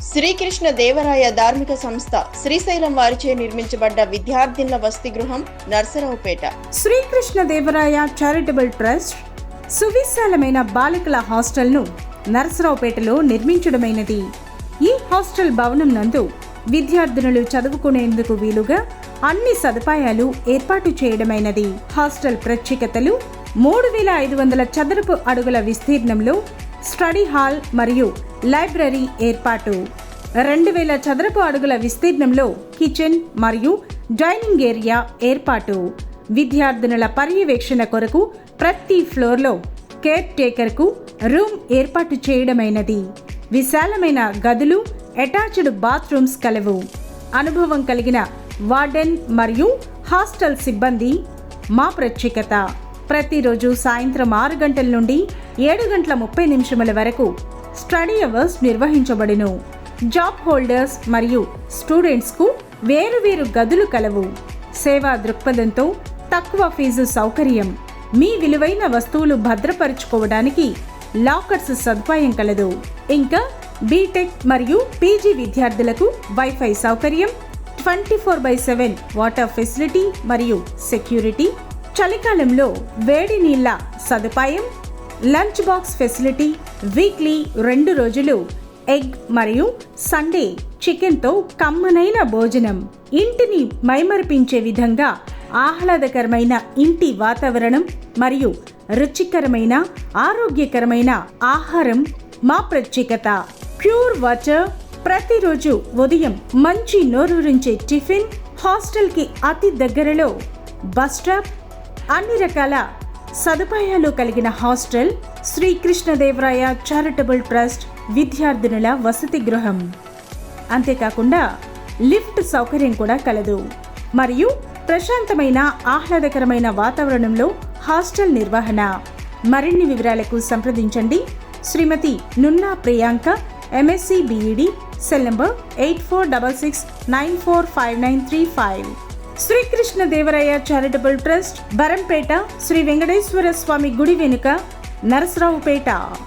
శ్రీకృష్ణ దేవరాయ ధార్మిక సంస్థ శ్రీశైలం వారిచే నిర్మించబడ్డ విద్యార్థినుల వసతి గృహం నర్సరావుపేట. శ్రీకృష్ణ దేవరాయ చారిటబుల్ ట్రస్ట్ సువిశాలమైన బాలికల హాస్టల్ను నర్సరావుపేటలో నిర్మించడమైనది. ఈ హాస్టల్ భవనం నందు విద్యార్థినులు చదువుకునేందుకు వీలుగా అన్ని సదుపాయాలు ఏర్పాటు చేయడమైనది. హాస్టల్ ప్రత్యేకతలు: 3500 చదరపు అడుగుల విస్తీర్ణంలో స్టడీ హాల్ మరియు లైబ్రరీ ఏర్పాటు, 2000 చదరపు అడుగుల విస్తీర్ణంలో కిచెన్ మరియు డైనింగ్ ఏరియా ఏర్పాటు, విద్యార్థినుల పర్యవేక్షణ కొరకు ప్రతి ఫ్లోర్లో కేర్ టేకర్కు రూమ్ ఏర్పాటు చేయడమైనది. విశాలమైన గదులు, అటాచ్డ్ బాత్రూమ్స్ కలవు. అనుభవం కలిగిన వార్డెన్ మరియు హాస్టల్ సిబ్బంది మా ప్రత్యేకత. ప్రతిరోజు సాయంత్రం 6 గంటల నుండి 7:30 వరకు స్టడీ అవర్స్ నిర్వహించబడును. జాబ్ హోల్డర్స్ మరియు స్టూడెంట్స్కు వేరువేరు గదులు కలవు. సేవా దృక్పథంతో తక్కువ ఫీజు సౌకర్యం. మీ విలువైన వస్తువులు భద్రపరుచుకోవడానికి లాకర్స్ సదుపాయం కలదు. ఇంకా బీటెక్ మరియు పీజీ విద్యార్థులకు వైఫై సౌకర్యం, 24/7 వాటర్ ఫెసిలిటీ మరియు సెక్యూరిటీ, చలికాలంలో వేడి నీళ్ల సదుపాయం, లంచ్ బాక్స్ ఫెసిలిటీ, వీక్లీ 2 రోజులు ఎగ్ మరియు సండే చికెన్తో కమ్మనైన భోజనం, ఇంటిని మైమరిపించే విధంగా ఆహ్లాదకరమైన ఇంటి వాతావరణం మరియు రుచికరమైన ఆరోగ్యకరమైన ఆహారం మా ప్రత్యేకత. ప్యూర్ వాటర్, ప్రతిరోజు ఉదయం మంచి నోరూరించే టిఫిన్, హాస్టల్కి అతి దగ్గరలో బస్ స్టాప్, అన్ని రకాల సదుపాయాలు కలిగిన హాస్టల్ శ్రీకృష్ణదేవరాయ చారిటబుల్ ట్రస్ట్ విద్యార్థినుల వసతి గృహం. అంతేకాకుండా లిఫ్ట్ సౌకర్యం కూడా కలదు. మరియు ప్రశాంతమైన ఆహ్లాదకరమైన వాతావరణంలో హాస్టల్ నిర్వహణ. మరిన్ని వివరాలకు సంప్రదించండి Srimati Nunna Priyanka, MSc BEd, cell number 8466945935. Srikrishna Devaraya charitable trust, Barampeta, Sri Venkateswara Swami గుడి వెనుక, నరసరావుపేట.